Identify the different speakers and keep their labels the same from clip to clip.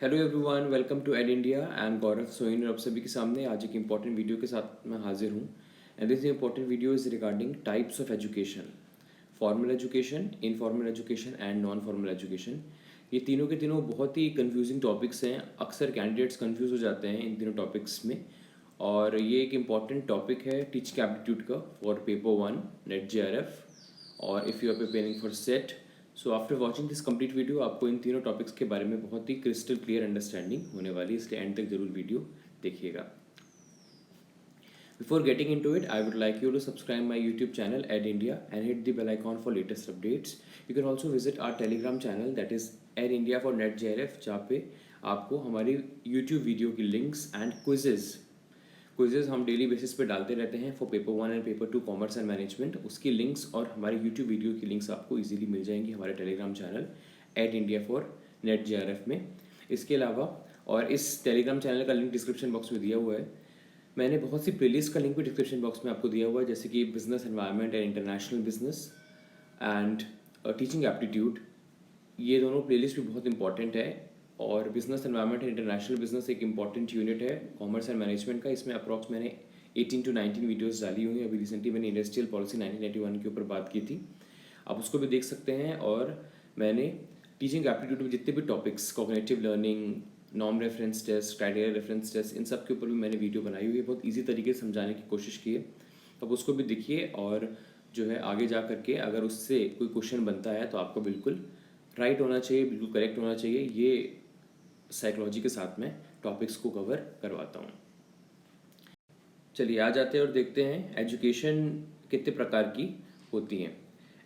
Speaker 1: Hello everyone, welcome to Ed India and Gaurav Soin. आप सभी के सामने आज एक इंपॉर्टेंट वीडियो के साथ मैं हाजिर हूँ। And this important video is regarding types of education, formal education, informal education and non formal education. ये तीनों के तीनों बहुत ही कंफ्यूजिंग टॉपिक्स हैं। अक्सर कैंडिडेट्स कंफ्यूज हो जाते हैं इन तीनों टॉपिक्स में। और ये एक इम्पॉर्टेंट टॉपिक है टीचिंग एप्टीट्यूड का फॉर पेपर 1 नेट JRF, और if you are preparing for SET. So after watching this complete video आपको इन तीनों टॉपिक्स के बारे में बहुत ही क्रिस्टल क्लियर अंडरस्टैंडिंग होने वाली है, इसलिए एंड तक जरूर वीडियो देखिएगा। Before getting into it, I would like you to subscribe my YouTube channel Ed India and hit the bell icon for latest updates. You can also visit our Telegram channel that is Ed India for Net JRF, जहाँ पे आपको हमारी YouTube video की links and quizzes हम daily basis पे डालते रहते हैं for paper 1 and paper 2 commerce and management. उसकी लिंक्स और हमारी यूट्यूब वीडियो की लिंक्स आपको इजीली मिल जाएंगी हमारे Telegram channel at India for net JRF में। इसके अलावा और इस टेलीग्राम चैनल का लिंक डिस्क्रिप्शन बॉक्स में दिया हुआ है। मैंने बहुत सी प्लेलिस्ट का लिंक भी डिस्क्रिप्शन बॉक्स में आपको दिया हुआ है, जैसे कि business environment and international business and teaching aptitude. ये दोनों प्लेलिस्ट भी बहुत इंपॉर्टेंट है। और business environment and international business एक इंपॉर्टेंट यूनिट है कॉमर्स एंड मैनेजमेंट का। इसमें अप्रॉक्स मैंने 18 to 19 वीडियोस डाली हुई हैं। अभी रिसेंटली मैंने इंडस्ट्रियल पॉलिसी 1981 के ऊपर बात की थी, आप उसको भी देख सकते हैं। और मैंने टीचिंग एप्टीट्यूड में जितने भी topics, cognitive learning, norm reference test, criteria reference test, इन सब के ऊपर भी मैंने वीडियो बनाई हुई है। बहुत ईजी तरीके से समझाने की कोशिश की है, अब उसको भी देखिए। और जो है आगे जा करके अगर उससे कोई क्वेश्चन बनता है तो आपको बिल्कुल राइट होना चाहिए, बिल्कुल करेक्ट होना चाहिए। ये साइकोलॉजी के साथ में टॉपिक्स को कवर करवाता हूँ। चलिए आ जाते हैं और देखते हैं एजुकेशन कितने प्रकार की होती हैं।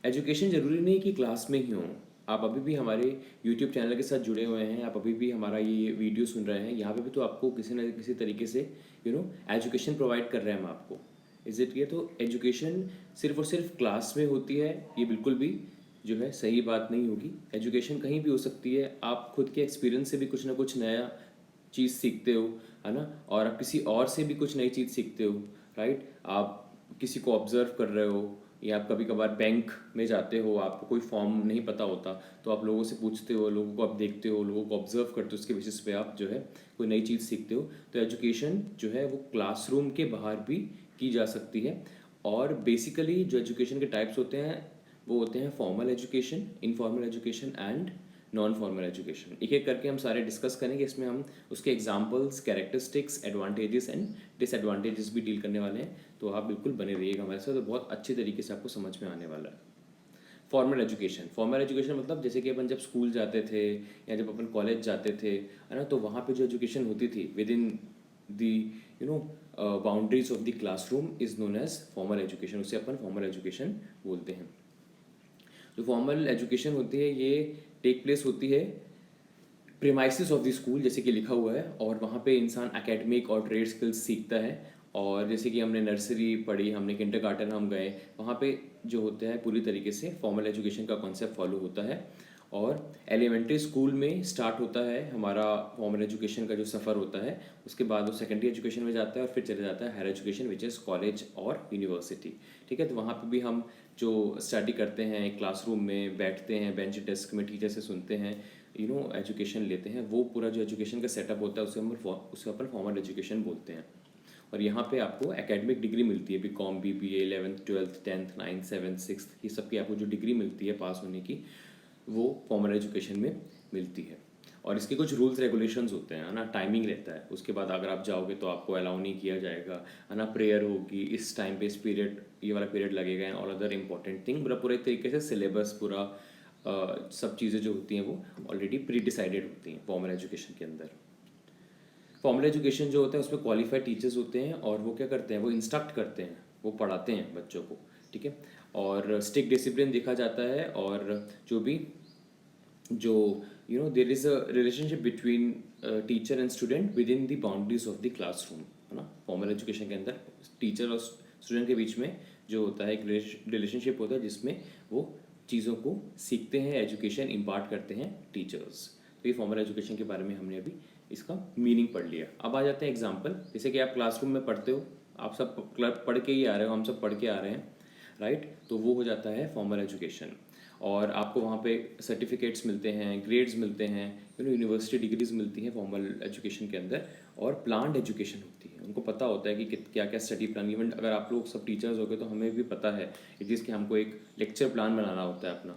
Speaker 1: एजुकेशन ज़रूरी नहीं कि क्लास में ही हो। आप अभी भी हमारे यूट्यूब चैनल के साथ जुड़े हुए हैं, आप अभी भी हमारा ये वीडियो सुन रहे हैं, यहाँ पे भी तो आपको किसी न किसी तरीके से एजुकेशन प्रोवाइड कर रहे हैं हम आपको। Is it? ये तो एजुकेशन सिर्फ और सिर्फ क्लास में होती है, ये बिल्कुल भी जो है सही बात नहीं होगी। एजुकेशन कहीं भी हो सकती है, आप खुद के एक्सपीरियंस से भी कुछ ना कुछ नया चीज़ सीखते हो, है ना। और आप किसी और से भी कुछ नई चीज़ सीखते हो, राइट। आप किसी को ऑब्जर्व कर रहे हो, या आप कभी कभार बैंक में जाते हो, आपको कोई फॉर्म नहीं पता होता तो आप लोगों से पूछते हो, लोगों को आप देखते हो, लोगों को ऑब्जर्व करते हो, उसके बेसिस पे आप जो है कोई नई चीज़ सीखते हो। तो एजुकेशन जो है वो क्लासरूम के बाहर भी की जा सकती है। और बेसिकली जो एजुकेशन के टाइप्स होते हैं वो होते हैं formal education, informal education and non formal education. एक एक करके हम सारे डिस्कस करेंगे। इसमें हम उसके examples, characteristics, advantages and disadvantages भी डील करने वाले हैं। तो आप बिल्कुल बने रहिएगा हमारे साथ, तो बहुत अच्छे तरीके से आपको समझ में आने वाला है। फॉर्मल एजुकेशन, फॉर्मल एजुकेशन मतलब जैसे कि अपन जब स्कूल जाते थे या जब अपन कॉलेज जाते थे, है ना, तो वहाँ पे जो एजुकेशन होती थी within the boundaries of the classroom is known as formal education. उसे अपन फॉर्मल एजुकेशन बोलते हैं। जो फॉर्मल एजुकेशन होती है ये टेक प्लेस होती है प्रीमाइसिस ऑफ द स्कूल, जैसे कि लिखा हुआ है, और वहाँ पे इंसान एकेडमिक और ट्रेड स्किल्स सीखता है। और जैसे कि हमने नर्सरी पढ़ी, हमने किंडरगार्टन हम गए, वहाँ पे जो होता है पूरी तरीके से फॉर्मल एजुकेशन का कॉन्सेप्ट फॉलो होता है। और एलिमेंट्री स्कूल में स्टार्ट होता है हमारा फॉर्मल एजुकेशन का जो सफ़र होता है। उसके बाद वो सेकेंडरी एजुकेशन में जाता है और फिर चले जाता है higher education which is college और यूनिवर्सिटी। ठीक है, तो वहाँ पे भी हम जो स्टडी करते हैं, क्लासरूम में बैठते हैं, बेंच डेस्क में टीचर से सुनते हैं, एजुकेशन लेते हैं, वो पूरा जो एजुकेशन का सेटअप होता है उसे अपन फॉर्मल एजुकेशन बोलते हैं। और यहाँ पे आपको एकेडमिक डिग्री मिलती है, BCom, BBA, 11th 12th 10th 9th 7th 6th, ये सब की आपको जो डिग्री मिलती है पास होने की, वो फॉर्मल एजुकेशन में मिलती है। और इसके कुछ रूल्स रेगुलेशंस होते हैं, है ना। टाइमिंग रहता है, उसके बाद अगर आप जाओगे तो आपको अलाउ नहीं किया जाएगा, है ना। प्रेयर होगी इस टाइम पे, इस पीरियड, ये वाला पीरियड लगेगा and all other important thing. पूरा एक तरीके से सिलेबस पूरा सब चीज़ें जो होती हैं वो ऑलरेडी प्री डिसाइडेड होती हैं फॉर्मल एजुकेशन के अंदर। फॉर्मल एजुकेशन जो होता है उसमें क्वालिफाइड टीचर्स होते हैं, और वो क्या करते हैं, वो इंस्ट्रक्ट करते हैं, वो पढ़ाते हैं बच्चों को, ठीक है। और स्ट्रिक्ट डिसिप्लिन देखा जाता है, और जो भी जो there is a relationship between teacher and student within the boundaries of the classroom, है ना। फॉर्मल एजुकेशन के अंदर टीचर और स्टूडेंट के बीच में जो होता है एक रिलेशनशिप होता है, जिसमें वो चीज़ों को सीखते हैं, एजुकेशन इम्पार्ट करते हैं टीचर्स। तो ये फॉर्मल एजुकेशन के बारे में हमने अभी इसका मीनिंग पढ़ लिया। अब आ जाते हैं एग्जाम्पल। जैसे कि आप क्लासरूम में पढ़ते हो, आप सब पढ़ के ही आ रहे हो, हम सब पढ़ के आ रहे हैं, राइट। तो वो हो जाता है फॉर्मल एजुकेशन। और आपको वहाँ पे सर्टिफिकेट्स मिलते हैं, ग्रेड्स मिलते हैं, यूनिवर्सिटी डिग्रीज मिलती हैं फॉर्मल एजुकेशन के अंदर, और प्लान्ड एजुकेशन होती है। उनको पता होता है कि क्या क्या स्टडी प्लान, इवन अगर आप लोग सब टीचर्स हो गए तो हमें भी पता है एटलीस्ट कि हमको एक लेक्चर प्लान बनाना होता है अपना,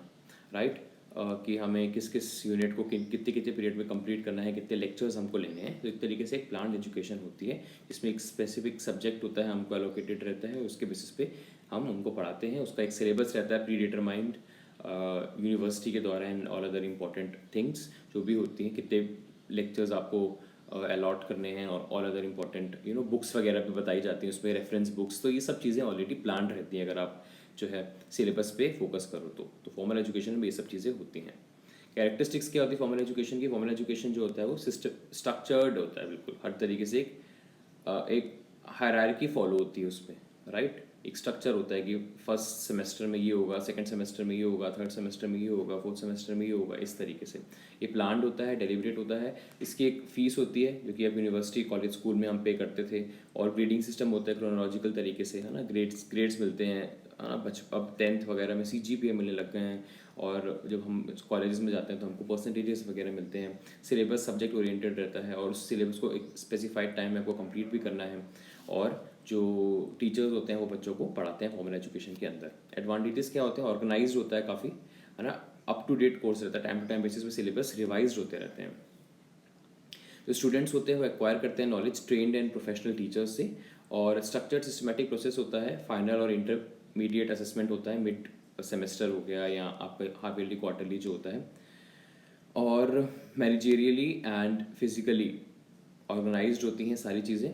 Speaker 1: राइट। कि हमें किस किस यूनिट को कितने कितने पीरियड में कंप्लीट करना है, कितने लेक्चर्स हमको लेने हैं। तो एक तरीके से एक प्लान एजुकेशन होती है, जिसमें एक स्पेसिफिक सब्जेक्ट होता है हमको एलोकेटेड रहता है, उसके बेसिस पे हम उनको पढ़ाते हैं। उसका एक सिलेबस रहता है प्री डिटरमाइंड यूनिवर्सिटी के द्वारा, and all other important things जो भी होती हैं, कितने लेक्चर्स आपको अलॉट करने हैं, और ऑल अदर इम्पॉर्टेंट बुक्स वगैरह भी बताई जाती हैं उसमें, रेफरेंस बुक्स। तो ये सब चीज़ें ऑलरेडी प्लान रहती हैं अगर आप जो है सिलेबस पे फोकस करो तो फॉर्मल एजुकेशन में ये सब चीज़ें होती हैं। कैरेक्टरिस्टिक्स क्या होती है फॉर्मल एजुकेशन की? फॉर्मल एजुकेशन जो होता है वो स्ट्रक्चर्ड होता है, बिल्कुल हर तरीके से एक हायरार्की फॉलो होती है उसमें, राइट। एक स्ट्रक्चर होता है कि फर्स्ट सेमेस्टर में ये होगा, सेकंड सेमेस्टर में ये होगा, थर्ड सेमेस्टर में ये होगा, फोर्थ सेमेस्टर में ये होगा, इस तरीके से ये प्लान्ड होता है, डेलिब्रेट होता है। इसकी एक फ़ीस होती है जो कि अब यूनिवर्सिटी कॉलेज स्कूल में हम पे करते थे, और ग्रेडिंग सिस्टम होता है क्रोनोलॉजिकल तरीके से, है ना। ग्रेड्स मिलते हैं, है ना। अब 10th वगैरह में CGPA मिलने लग गए हैं, और जब हम कॉलेजेस में जाते हैं तो हमको परसेंटेजेस वगैरह मिलते हैं। सिलेबस सब्जेक्ट ओरिएंटेड रहता है, और उस सिलेबस को एक स्पेसिफाइड टाइम में आपको कंप्लीट भी करना है, और जो टीचर्स होते हैं वो बच्चों को पढ़ाते हैं फॉर्मल एजुकेशन के अंदर। एडवांटेजेस क्या होते हैं? ऑर्गेनाइज्ड होता है काफ़ी, है ना। अप टू डेट कोर्स रहता है, टाइम टू टाइम बेसिस पे सिलेबस रिवाइज होते रहते हैं। जो स्टूडेंट्स होते हैं वो एक्वायर करते हैं knowledge trend and professional teachers से, और स्ट्रक्चर्ड सिस्टमेटिक प्रोसेस होता है। फाइनल और इंटरमीडिएट असेसमेंट होता है, मिड सेमेस्टर हो गया या आपका हाफ ईयरली क्वार्टरली जो होता है, और मैनेजेरियली एंड फिजिकली ऑर्गेनाइज्ड होती हैं सारी चीज़ें।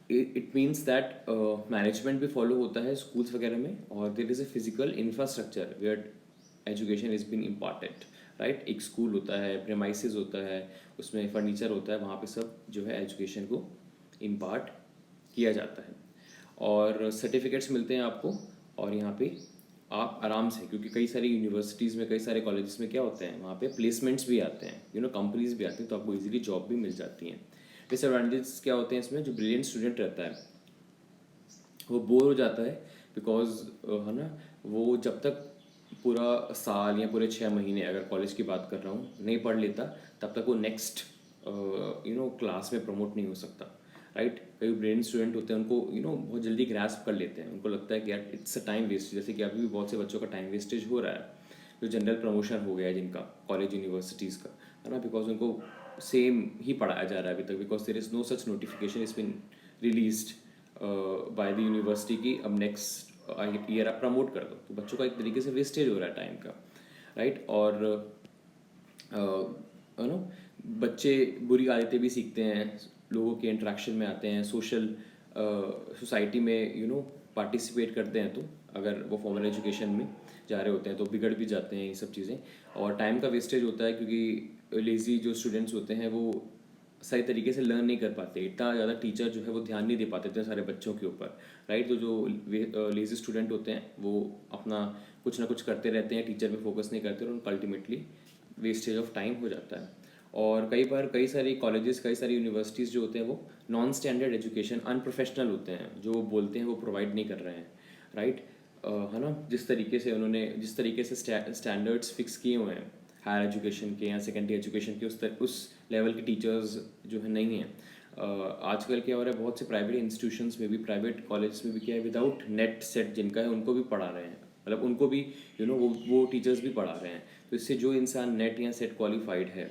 Speaker 1: इट मीन्स दैट मैनेजमेंट भी फॉलो होता है स्कूल्स वगैरह में, और there is a physical infrastructure where education is been imparted, right. एक स्कूल होता है, प्रेमाइसेस होता है, उसमें फर्नीचर होता है, वहाँ पे सब जो है एजुकेशन को इम्पार्ट किया जाता है, और सर्टिफिकेट्स मिलते हैं आपको। और यहाँ पे आप आराम से, क्योंकि कई सारी यूनिवर्सिटीज़ में, कई सारे कॉलेजेस में क्या होते हैं, वहाँ पे प्लेसमेंट्स भी आते हैं, कंपनीज भी आती हैं, तो आपको इजीली जॉब भी मिल जाती हैं। डिसएडवांटेजेस क्या होते हैं इसमें? जो ब्रिलियंट स्टूडेंट रहता है वो बोर हो जाता है, बिकॉज है ना, वो जब तक पूरा साल या पूरे 6 महीने, अगर कॉलेज की बात कर रहा हूँ, नहीं पढ़ लेता, तब तक वो नेक्स्ट क्लास में प्रमोट नहीं हो सकता, राइट। कई ब्रिलियंट स्टूडेंट होते हैं, उनको बहुत जल्दी ग्रास्प कर लेते हैं, उनको लगता है कि यार इट्स अ टाइम वेस्ट, जैसे कि अभी भी बहुत से बच्चों का टाइम वेस्टेज हो रहा है, जो जनरल प्रमोशन हो गया है जिनका कॉलेज यूनिवर्सिटीज़ का, है ना, बिकॉज उनको सेम ही पढ़ाया जा रहा है अभी तक, because there is no such notification is been released by the university की अब नेक्स्ट ईयर आप प्रमोट कर दो। तो बच्चों का एक तरीके से वेस्टेज हो रहा है टाइम का, राइट। और नो बच्चे बुरी आदतें भी सीखते हैं, लोगों के इंटरेक्शन में आते हैं, सोशल सोसाइटी में पार्टिसिपेट करते हैं, तो अगर वो फॉर्मल एजुकेशन में जा रहे होते हैं तो बिगड़ भी जाते हैं ये सब चीज़ें। और टाइम का वेस्टेज होता है, क्योंकि लेज़ी जो स्टूडेंट्स होते हैं वो सही तरीके से लर्न नहीं कर पाते, इतना ज़्यादा टीचर जो है वो ध्यान नहीं दे पाते इतने सारे बच्चों के ऊपर, राइट। तो जो लेज़ी स्टूडेंट होते हैं वो अपना कुछ ना कुछ करते रहते हैं, टीचर पे फोकस नहीं करते, और उनको अल्टीमेटली वेस्टेज ऑफ टाइम हो जाता है। और कई बार कई सारी कॉलेजेस, कई सारी यूनिवर्सिटीज़ जो होते हैं वो नॉन स्टैंडर्ड एजुकेशन, अनप्रोफेशनल होते हैं, जो बोलते हैं वो प्रोवाइड नहीं कर रहे हैं, राइट। है ना, जिस तरीके से उन्होंने जिस तरीके से स्टैंडर्ड्स फिक्स किए हुए हैं हायर एजुकेशन के या सेकेंडरी एजुकेशन के, उस लेवल के टीचर्स जो है नहीं हैं। आजकल क्या हो रहा है, बहुत से प्राइवेट इंस्टीट्यूशंस में भी, प्राइवेट कॉलेज में भी क्या है, विदाउट नेट सेट जिनका है उनको भी पढ़ा रहे हैं, मतलब उनको भी वो टीचर्स भी पढ़ा रहे हैं। तो इससे जो इंसान नेट या सेट क्वालिफाइड है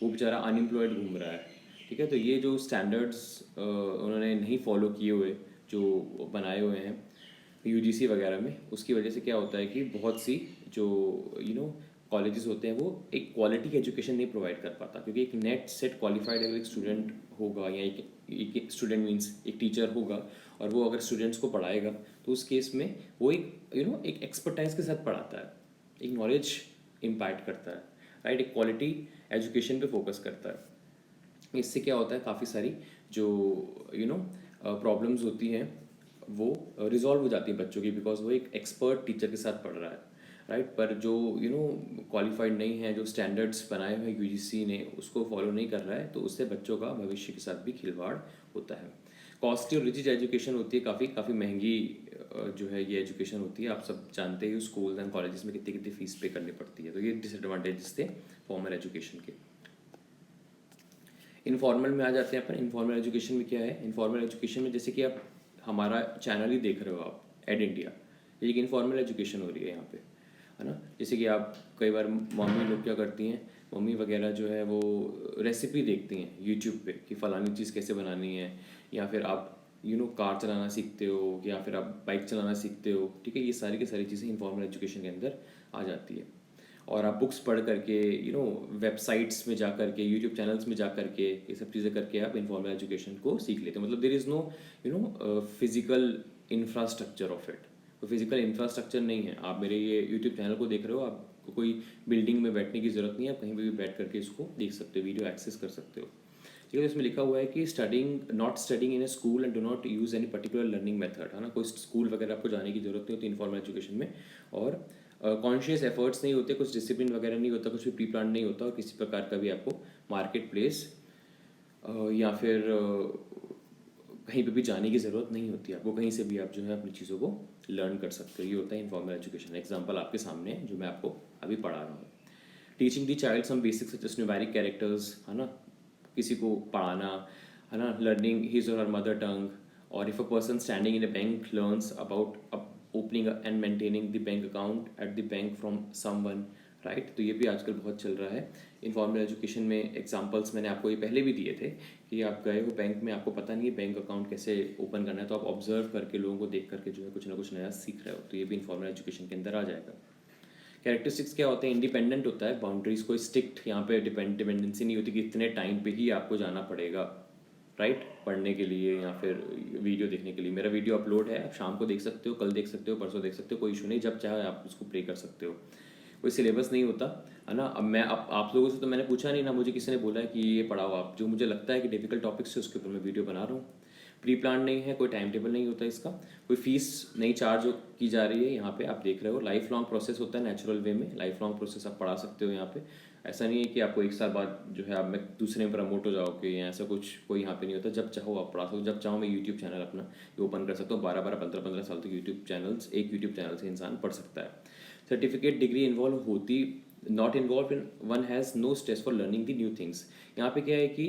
Speaker 1: वो बेचारा अनएम्प्लॉयड घूम रहा है, ठीक है। तो ये जो स्टैंडर्ड्स उन्होंने नहीं फॉलो किए हुए, जो बनाए हुए हैं UGC वगैरह में, उसकी वजह से क्या होता है कि बहुत सी जो कॉलेजेस होते हैं वो एक क्वालिटी एजुकेशन नहीं प्रोवाइड कर पाता, क्योंकि एक नेट सेट क्वालिफाइड अगर एक स्टूडेंट होगा, या एक स्टूडेंट मीन्स एक टीचर होगा, और वो अगर स्टूडेंट्स को पढ़ाएगा, तो उस केस में वो एक एक एक्सपर्टाइज के साथ पढ़ाता है, एक नॉलेज इम्पैक्ट करता है, राइट। एक क्वालिटी एजुकेशन पे फोकस करता है। इससे क्या होता है, काफ़ी सारी जो प्रॉब्लम्स होती हैं वो रिजॉल्व हो जाती है बच्चों की, बिकॉज वो एक एक्सपर्ट टीचर के साथ पढ़ रहा है, राइट। पर जो क्वालिफाइड नहीं है, जो स्टैंडर्ड्स बनाए हुए UGC ने उसको फॉलो नहीं कर रहा है, तो उससे बच्चों का भविष्य के साथ भी खिलवाड़ होता है। कॉस्टली और रिजिड एजुकेशन होती है, काफ़ी महंगी जो है ये एजुकेशन होती है। आप सब जानते ही स्कूल एंड कॉलेजेस में कितनी कितनी फीस पे करनी पड़ती है। तो ये डिसएडवांटेजेस थे फॉर्मल एजुकेशन के। इनफॉर्मल में आ जाते हैं अपन। इनफॉर्मल एजुकेशन में क्या है? इनफॉर्मल एजुकेशन में जैसे कि आप हमारा चैनल ही देख रहे हो आप, एड इंडिया, ये एक इनफॉर्मल एजुकेशन हो रही है यहाँ पे, है ना। जैसे कि आप कई बार मम्मी लोग क्या करती हैं, मम्मी वगैरह जो है वो रेसिपी देखती हैं यूट्यूब पे कि फ़लानी चीज़ कैसे बनानी है, या फिर आप कार चलाना सीखते हो, या फिर आप बाइक चलाना सीखते हो, ठीक है। ये सारी की सारी चीज़ें इनफॉर्मल एजुकेशन के अंदर आ जाती है। और आप बुक्स पढ़ करके, वेबसाइट्स में जा करके, यूट्यूब चैनल्स में जा करके, ये सब चीज़ें करके आप इनफॉर्मल एजुकेशन को सीख लेते हो। मतलब there is no physical infrastructure of it. तो फिजिकल इंफ्रास्ट्रक्चर नहीं है। आप मेरे ये यूट्यूब चैनल को देख रहे हो, आपको कोई बिल्डिंग में बैठने की ज़रूरत नहीं है, आप कहीं पर भी बैठ करके इसको देख सकते हो, वीडियो एक्सेस कर सकते हो, ठीक है। तो इसमें लिखा हुआ है कि not studying in A school and do not use any particular learning method, है ना। कोई स्कूल वगैरह आपको जाने की जरूरत नहीं होती इनफॉर्मल एजुकेशन में, और कॉन्शियस एफर्ट्स नहीं होते, कुछ डिसिप्लिन वगैरह नहीं होता, कुछ भी प्री प्लान नहीं होता, और किसी प्रकार का भी आपको मार्केट प्लेस या फिर कहीं पे भी जाने की ज़रूरत नहीं होती। आपको कहीं से भी आप जो है अपनी चीज़ों को लर्न कर सकते हो। ये होता है इनफॉर्मल एजुकेशन। एग्जाम्पल आपके सामने है जो मैं आपको अभी पढ़ा रहा हूँ। Teaching the child some basic such as numeric characters, है ना, किसी को पढ़ाना, है ना, लर्निंग हिज और हर मदर टंग, और if a person standing in a bank learns about opening and maintaining the bank account at the bank from someone, right. तो ये भी आजकल बहुत चल रहा है इनफॉर्मल एजुकेशन में। एग्जांपल्स मैंने आपको ये पहले भी दिए थे कि आप गए हो बैंक में, आपको पता नहीं है बैंक अकाउंट कैसे ओपन करना है, तो आप ऑब्जर्व करके, लोगों को देख करके जो है कुछ ना कुछ नया सीख रहे हो, तो ये भी इनफॉर्मल एजुकेशन के अंदर आ जाएगा। कैरेक्टरिस्टिक्स क्या होते हैं? इंडिपेंडेंट होता है, बाउंड्रीज को स्ट्रिक्ट यहाँ पे डिपेंडेंसी नहीं होती कि इतने टाइम पे ही आपको जाना पड़ेगा, राइट, पढ़ने के लिए या फिर वीडियो देखने के लिए। मेरा वीडियो अपलोड है, आप शाम को देख सकते हो, कल देख सकते हो, परसों देख सकते हो, कोई इशू नहीं, जब चाहे आप उसको प्ले कर सकते हो। कोई सिलेबस नहीं होता, है ना। अब मैं आप लोगों से तो मैंने पूछा नहीं ना, मुझे किसी ने बोला है कि ये पढ़ाओ आप, जो मुझे लगता है कि डिफिकल्ट टॉपिक्स है उसके ऊपर मैं वीडियो बना रहा हूँ। प्री प्लान नहीं है, कोई टाइम टेबल नहीं होता इसका, कोई फीस नहीं चार्ज की जा रही है यहाँ पे, आप देख रहे हो। लाइफ लॉन्ग प्रोसेस होता है, नेचुरल वे में लाइफ लॉन्ग प्रोसेस आप पढ़ा सकते हो यहाँ पे। ऐसा नहीं है कि आपको एक साल बाद जो है आप मैं दूसरे में प्रमोट हो जाओगे या ऐसा कुछ, कोई यहाँ पे नहीं होता। जब चाहो आप पढ़ा सकते हो, जब चाहो मैं यूट्यूब चैनल अपना ओपन कर सकता हूँ। 12-12, 15-15 साल तक एक यूट्यूब चैनल से इंसान पढ़ सकता है। सर्टिफिकेट डिग्री इन्वॉल्व होती, not involve in, one has no stress for learning the new things. यहाँ पे क्या है कि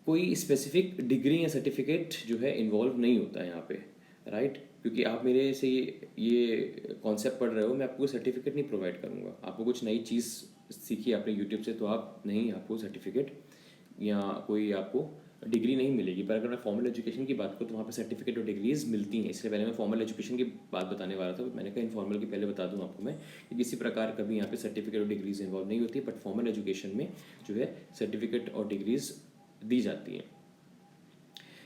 Speaker 1: कोई स्पेसिफिक डिग्री या सर्टिफिकेट जो है इन्वॉल्व नहीं होता है यहाँ पे, राइट। क्योंकि आप मेरे से ये कॉन्सेप्ट पढ़ रहे हो, मैं आपको कोई सर्टिफिकेट नहीं प्रोवाइड करूँगा। आपको कुछ नई चीज़ सीखी आपने यूट्यूब से, तो आप नहीं, आपको सर्टिफिकेट या कोई आपको डिग्री नहीं मिलेगी। पर अगर मैं फॉर्मल एजुकेशन की बात करूँ तो वहाँ पे सर्टिफिकेट और डिग्रीज मिलती हैं। इसलिए पहले मैं फॉर्मल एजुकेशन की बात बताने वाला था, मैंने कहा इनफॉर्मल की पहले बता दूँ आपको मैं कि किसी प्रकार का भी यहाँ पे सर्टिफिकेट और डिग्रीज इन्वॉल्व नहीं होती, बट फॉर्मल एजुकेशन में जो है सर्टिफिकेट और डिग्रीज दी जाती हैं।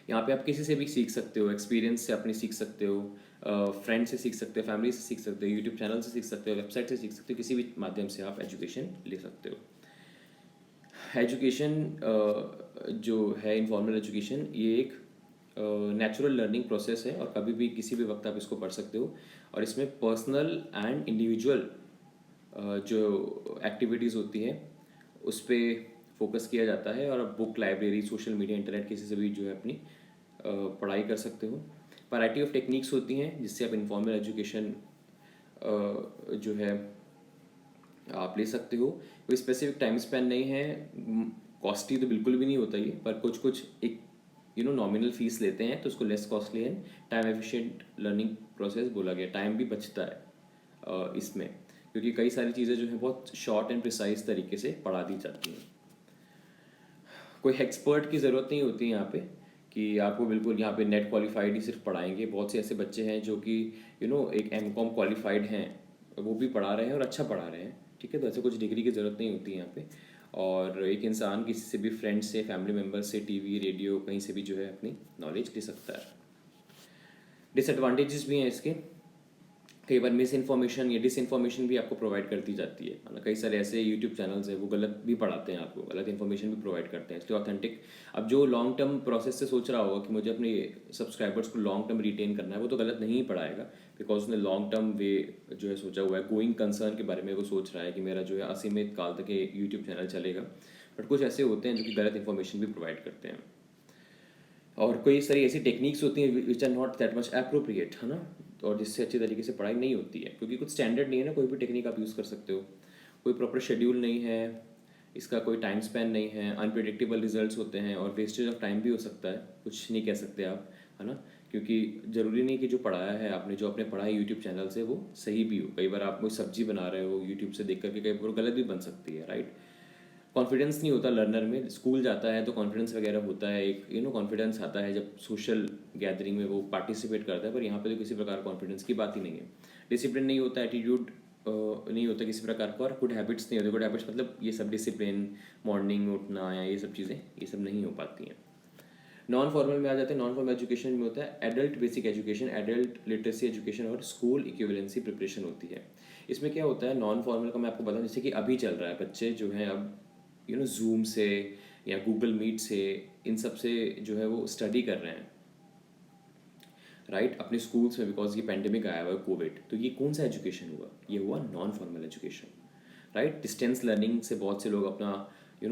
Speaker 1: यहाँ पे आप किसी से भी सीख सकते हो, एक्सपीरियंस से अपनी सीख सकते हो, फ्रेंड से सीख सकते हो, फैमिली से सीख सकते हो, यूट्यूब चैनल से सीख सकते हो, वेबसाइट से सीख सकते हो, किसी भी माध्यम से आप एजुकेशन ले सकते हो। एजुकेशन जो है इनफॉर्मल एजुकेशन, ये एक नेचुरल लर्निंग प्रोसेस है और कभी भी किसी भी वक्त आप इसको पढ़ सकते हो। और इसमें पर्सनल एंड इंडिविजुअल जो एक्टिविटीज़ होती हैं उस पर फोकस किया जाता है। और आप book, library, social media, internet, किसी से भी जो है अपनी पढ़ाई कर सकते हो। वैरायटी ऑफ टेक्निक्स होती हैं जिससे आप इनफॉर्मल एजुकेशन जो है आप ले सकते हो। कोई स्पेसिफिक टाइम स्पेन नहीं है, कॉस्टली तो बिल्कुल भी नहीं होता ये, पर कुछ कुछ एक नॉमिनल फीस लेते हैं तो उसको लेस कॉस्टली है। टाइम एफिशिएंट लर्निंग प्रोसेस बोला गया, टाइम भी बचता है इसमें, क्योंकि कई सारी चीज़ें जो है बहुत शॉर्ट एंड प्रिसाइज तरीके से पढ़ा दी जाती हैं। कोई एक्सपर्ट की ज़रूरत नहीं होती यहाँ पे कि आपको बिल्कुल यहाँ पे नेट क्वालिफाइड ही सिर्फ पढ़ाएंगे। बहुत से ऐसे बच्चे हैं जो कि एक एमकॉम क्वालिफाइड हैं, वो भी पढ़ा रहे हैं और अच्छा पढ़ा रहे हैं, ठीक है। तो ऐसे कुछ डिग्री की ज़रूरत नहीं होती यहाँ पे। और एक इंसान किसी से भी, फ्रेंड से, फैमिली मेम्बर से, टीवी, रेडियो, कहीं से भी जो है अपनी नॉलेज ले सकता है। डिसएडवांटेजेस भी हैं इसके। कई बार मिस इन्फॉर्मेशन या डिस इन्फॉर्मेशन भी आपको प्रोवाइड कर दी जाती है ना। कई सारे ऐसे यूट्यूब चैनल्स हैं वो गलत भी पढ़ाते हैं, आपको गलत इन्फॉर्मेशन भी प्रोवाइड करते हैं, इसलिए ऑथेंटिक। अब जो लॉन्ग टर्म प्रोसेस से सोच रहा होगा कि मुझे अपने सब्सक्राइबर्स को लॉन्ग टर्म रिटेन करना है, वो तो गलत नहीं पढ़ाएगा, बिकॉज उसने लॉन्ग टर्म वे जो है सोचा हुआ है। गोइंग कंसर्न के बारे में वो सोच रहा है कि मेरा जो है असीमित काल तक ये यूट्यूब चैनल चलेगा। बट कुछ ऐसे होते हैं जो कि गलत इन्फॉर्मेशन भी प्रोवाइड करते हैं। और कोई सारी ऐसी टेक्निक्स होती हैं which are not that much appropriate, है ना, और जिससे अच्छी तरीके से पढ़ाई नहीं होती है, क्योंकि कुछ स्टैंडर्ड नहीं है ना, कोई भी टेक्निक आप यूज़ कर सकते हो, कोई प्रॉपर शेड्यूल नहीं है, इसका कोई टाइम स्पैन नहीं है, अनप्रिडिक्टेबल रिजल्ट्स होते हैं और वेस्टेज ऑफ टाइम भी हो सकता है, कुछ नहीं कह सकते आप, है ना। क्योंकि ज़रूरी नहीं कि जो पढ़ाया है आपने, जो आपने पढ़ा है यूट्यूब चैनल से, वो सही भी हो। कई बार आप कोई सब्जी बना रहे हो यूट्यूब से देख करके, कई बार गलत भी बन सकती है, राइट। कॉन्फिडेंस नहीं होता लर्नर में, स्कूल जाता है तो कॉन्फिडेंस वगैरह होता है, एक कॉन्फिडेंस आता है जब सोशल गैदरिंग में वो पार्टिसिपेट करता है, पर यहाँ पे तो किसी प्रकार कॉन्फिडेंस की बात ही नहीं है। डिसिप्लिन नहीं होता, एटीट्यूड नहीं होता किसी प्रकार का, और गुड हैबिट्स नहीं होते। गुड हैबिट्स मतलब ये सब डिसिप्लिन, मॉर्निंग उठना या ये सब चीज़ें, ये सब नहीं हो पाती हैं। नॉन फॉर्मल में आ जाते हैं। नॉन फॉर्मल एजुकेशन में होता है adult basic education, adult literacy education और स्कूल इक्विवेलेंसी प्रिपरेशन होती है। इसमें क्या होता है, नॉन फॉर्मल का मैं आपको बताऊं, जैसे कि अभी चल रहा है, बच्चे जो हैं अब जूम से या गूगल मीट से, इन सब से जो है वो स्टडी कर रहे हैं, राइट, अपने स्कूल्स में, बिकॉज ये पेंडेमिक आया हुआ है, कोविड। तो ये कौन सा एजुकेशन हुआ, ये हुआ non formal education, right. Distance learning से बहुत से लोग अपना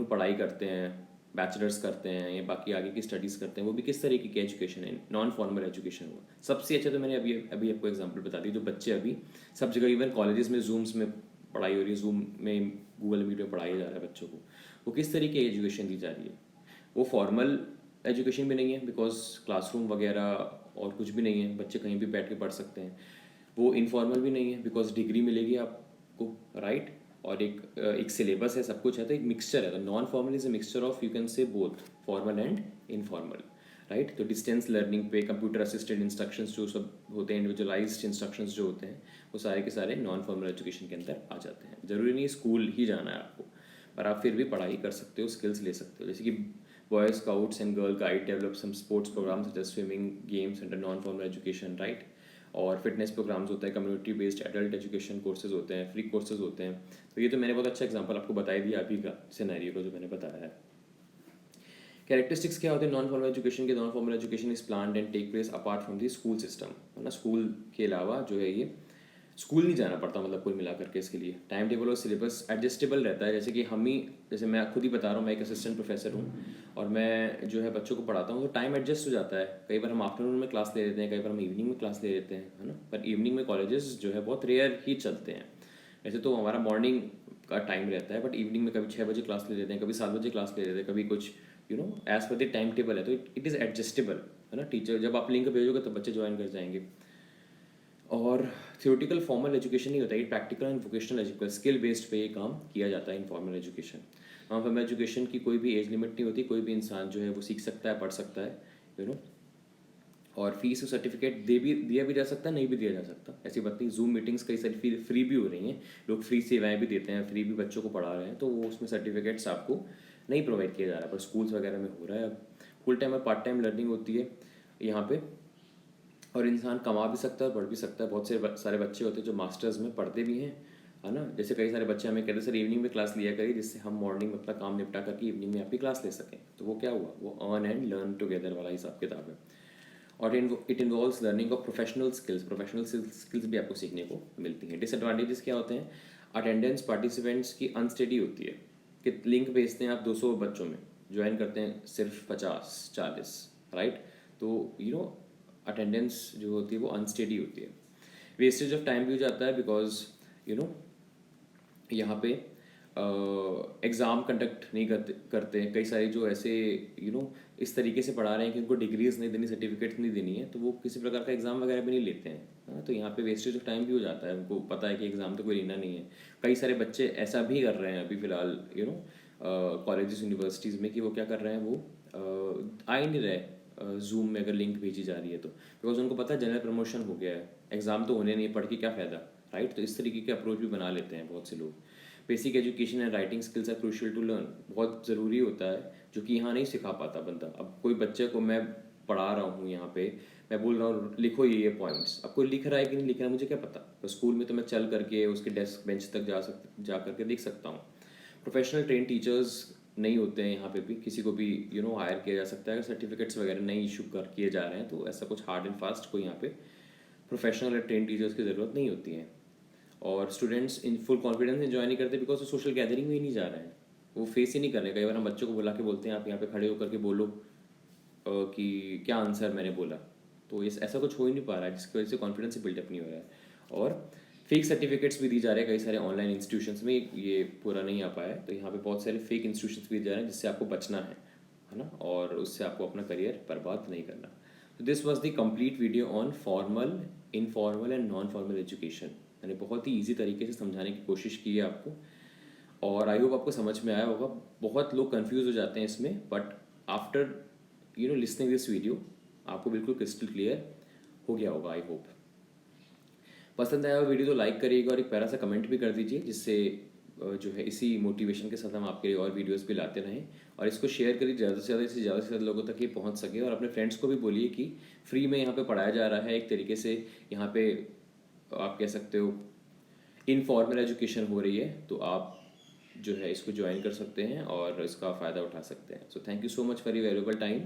Speaker 1: पढ़ाई करते हैं, बैचलर्स करते हैं या बाकी आगे की स्टडीज़ करते हैं, वो भी किस तरीके की एजुकेशन है, नॉन फॉर्मल एजुकेशन हुआ। सबसे अच्छा तो मैंने अभी अभी आपको एग्जांपल बता दी, जो बच्चे अभी सब जगह, इवन कॉलेजेस में जूम्स में पढ़ाई हो रही है, जूम में, गूगल मीट में पढ़ाया जा रहा है बच्चों को, वो किस तरीके की एजुकेशन दी जा रही है। वो फॉर्मल एजुकेशन भी नहीं है, बिकॉज क्लासरूम वगैरह और कुछ भी नहीं है, बच्चे कहीं भी बैठ के पढ़ सकते हैं। वो इनफॉर्मल भी नहीं है, बिकॉज डिग्री मिलेगी आपको, राइट। और एक सिलेबस है, सब कुछ है, तो एक मिक्सचर है। तो non formal is a mixture of, you can say both formal and informal, right. तो डिस्टेंस लर्निंग पे कंप्यूटर असिस्टेड इंस्ट्रक्शंस जो सब होते हैं, इंडिविजुअलाइज्ड इंस्ट्रक्शंस जो होते हैं, वो सारे के सारे नॉन फॉर्मल एजुकेशन के अंदर आ जाते हैं। ज़रूरी नहीं स्कूल ही जाना है आपको, पर आप फिर भी पढ़ाई कर सकते हो, स्किल्स ले सकते हो। जैसे कि boy scouts and girl guide develop some sports programs such as swimming games under non formal education, right. और फिटनेस प्रोग्राम्स होता है, community based adult education courses होते हैं, फ्री कोर्सेज होते हैं। तो ये तो मैंने बहुत अच्छा एग्जांपल आपको बताई दिया अभी का सिनेरियो को जो मैंने बताया है। कैरेक्टरिस्टिक्स क्या होते हैं नॉन फॉर्मल एजुकेशन के? Non formal education is planned and take place apart from the school system, है ना। स्कूल के अलावा जो है ये स्कूल नहीं जाना पड़ता, मतलब कुल मिला करके इसके लिए टाइम टेबल और सिलेबस एडजस्टेबल रहता है। जैसे कि हम ही, जैसे मैं खुद ही बता रहा हूँ, मैं एक असिस्टेंट प्रोफेसर हूँ और मैं जो है बच्चों को पढ़ाता हूँ, तो टाइम एडजस्ट हो जाता है। कई बार हम आफ्टरनून में क्लास ले लेते हैं, कई बार हम इवनिंग में क्लास ले लेते हैं, है ना। पर इवनिंग में कॉलेजेस जो है बहुत रेयर ही चलते हैं। वैसे तो हमारा मॉर्निंग का टाइम रहता है, बट इवनिंग में कभी 6 बजे क्लास ले लेते हैं, कभी 7 बजे क्लास ले लेते हैं, कभी कुछ as per the time table है। तो इट इज़ एडजस्टेबल, है ना। टीचर जब आप लिंक भेजोगे तो बच्चे ज्वाइन कर जाएंगे। और थियोरटिकल फॉर्मल एजुकेशन नहीं होता, ये practical and vocational education, skill based पे ये काम किया जाता है इनफॉर्मल एजुकेशन। फॉर्मल एजुकेशन की कोई भी एज लिमिट नहीं होती, कोई भी इंसान जो है वो सीख सकता है, पढ़ सकता है, यू नो। और फीस और सर्टिफिकेट दिया भी जा सकता है, नहीं भी दिया जा सकता, ऐसी बात नहीं। जूम मीटिंग्स कई सारी फ्री भी हो रही हैं, लोग फ्री सेवाएं भी देते हैं, फ्री भी बच्चों को पढ़ा रहे हैं, तो वो उसमें सर्टिफिकेट्स आपको नहीं प्रोवाइड किया जा रहा है, पर स्कूल्स वगैरह में हो रहा है अब। फुल टाइम और पार्ट टाइम लर्निंग होती है यहाँ पे, और इंसान कमा भी सकता है और पढ़ भी सकता है। बहुत से सारे बच्चे होते हैं जो मास्टर्स में पढ़ते भी हैं, है ना। जैसे कई सारे बच्चे हमें कहते हैं सर इवनिंग में क्लास लिया करिए, जिससे हम मॉर्निंग में अपना काम निपटा करके इवनिंग में आपकी क्लास ले सकें। तो वो क्या हुआ, वो अर्न एंड लर्न टुगेदर वाला हिसाब किताब है। और it involves learning of professional skills, professional skills भी आपको सीखने को मिलती हैं। डिसएडवांटेजेस क्या होते हैं? अटेंडेंस पार्टिसिपेंट्स की अनस्टेडी होती है, कि लिंक भेजते हैं आप 200 बच्चों में, ज्वाइन करते हैं सिर्फ 50-40, राइट। तो अटेंडेंस जो होती है वो अनस्टेडी होती है। वेस्टेज ऑफ टाइम भी हो जाता है, बिकॉज यू नो यहाँ पे एग्ज़ाम कंडक्ट नहीं करते कई सारे जो ऐसे इस तरीके से पढ़ा रहे हैं कि उनको डिग्रीज नहीं देनी, सर्टिफिकेट्स नहीं देनी है, तो वो किसी प्रकार का एग्ज़ाम वगैरह भी नहीं लेते हैं, हाँ। तो यहाँ पे वेस्टेज ऑफ टाइम भी हो जाता है, उनको पता है कि एग्ज़ाम तो कोई लेना नहीं है। कई सारे बच्चे ऐसा भी कर रहे हैं अभी फ़िलहाल कॉलेजेस यूनिवर्सिटीज़ में, कि वो क्या कर रहे हैं, वो आ ही नहीं रहे जूम में अगर लिंक भेजी जा रही है तो, बिकॉज उनको पता है जनरल प्रमोशन हो गया है, एग्ज़ाम तो होने नहीं, पढ़ के क्या फ़ायदा, राइट। तो इस तरीके के अप्रोच भी बना लेते हैं बहुत से लोग। Basic education and writing skills are crucial to learn, बहुत ज़रूरी होता है, जो कि यहाँ नहीं सिखा पाता बंदा। अब कोई बच्चे को मैं पढ़ा रहा हूँ यहाँ पे, मैं बोल रहा हूँ लिखो ये पॉइंट्स, अब कोई लिख रहा है कि नहीं लिख रहा है मुझे क्या पता। तो स्कूल में तो मैं चल करके उसके डेस्क बेंच तक जा करके देख सकता हूँ। प्रोफेशनल ट्रेन टीचर्स नहीं होते हैं यहाँ पे भी, किसी को भी हायर किया जा सकता है अगर सर्टिफिकेट्स वगैरह नहीं इशू कर किए जा रहे हैं, तो ऐसा कुछ हार्ड एंड फास्ट कोई यहाँ पे प्रोफेशनल ट्रेन टीचर्स की ज़रूरत नहीं होती है। और students in full confidence enjoy नहीं करते, बिकॉज वो सोशल गैदरिंग में ही नहीं जा रहे हैं, वो फेस ही नहीं कर रहे। कई बार हम बच्चों को बुला के बोलते हैं आप यहाँ पे खड़े होकर के बोलो कि क्या आंसर मैंने बोला, तो इस ऐसा कुछ हो ही नहीं पा रहा है, जिसकी वजह से कॉन्फिडेंस बिल्डअप नहीं हो रहा है। और फेक सर्टिफिकेट्स भी दी जा रहे हैं कई सारे ऑनलाइन इंस्टीट्यूशंस में, ये पूरा नहीं आ पाया है, तो यहाँ पे बहुत सारे फेक इंस्टीट्यूशंस भी दिए जा रहे हैं जिससे आपको बचना है ना, और उससे आपको अपना करियर बर्बाद नहीं करना। तो this was the complete video on formal, informal and non formal education. मैंने बहुत ही ईजी तरीके से समझाने की कोशिश की है आपको, और आई होप आपको समझ में आया होगा। बहुत लोग कंफ्यूज हो जाते हैं इसमें, but after listening this video आपको बिल्कुल क्रिस्टल क्लियर हो गया होगा, आई होप। पसंद आया हो वीडियो तो लाइक करिएगा और एक प्यारा सा कमेंट भी कर दीजिए, जिससे जो है इसी मोटिवेशन के साथ हम आपके लिए और वीडियोस भी लाते रहें। और इसको शेयर करिए ज़्यादा से ज़्यादा लोगों तक ये पहुंच सके, और अपने फ्रेंड्स को भी बोलिए कि फ्री में यहाँ पे पढ़ाया जा रहा है, एक तरीके से यहाँ पे आप कह सकते हो इनफॉर्मल एजुकेशन हो रही है, तो आप जो है इसको ज्वाइन कर सकते हैं और इसका फ़ायदा उठा सकते हैं। So thank you so much for your valuable time.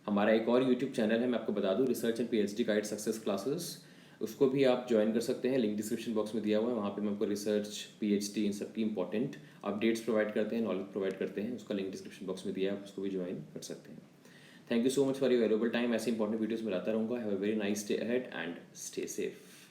Speaker 1: हमारा एक और यूट्यूब चैनल है, मैं आपको बता दूं, research and PhD guide success classes, उसको भी आप ज्वाइन कर सकते हैं, लिंक डिस्क्रिप्शन बॉक्स में दिया हुआ है। वहाँ पे मैं आपको रिसर्च, पीएचडी, इन सब की इंपॉर्टेंट अपडेट्स प्रोवाइड करते हैं, नॉलेज प्रोवाइड करते हैं, उसका लिंक डिस्क्रिप्शन बॉक्स में दिया है, आप उसको भी ज्वाइन कर सकते हैं। Thank you so much for your valuable time. ऐसे इंपॉर्टेंट वीडियोस में लाता रहूँगा। Have a very nice day ahead and stay safe.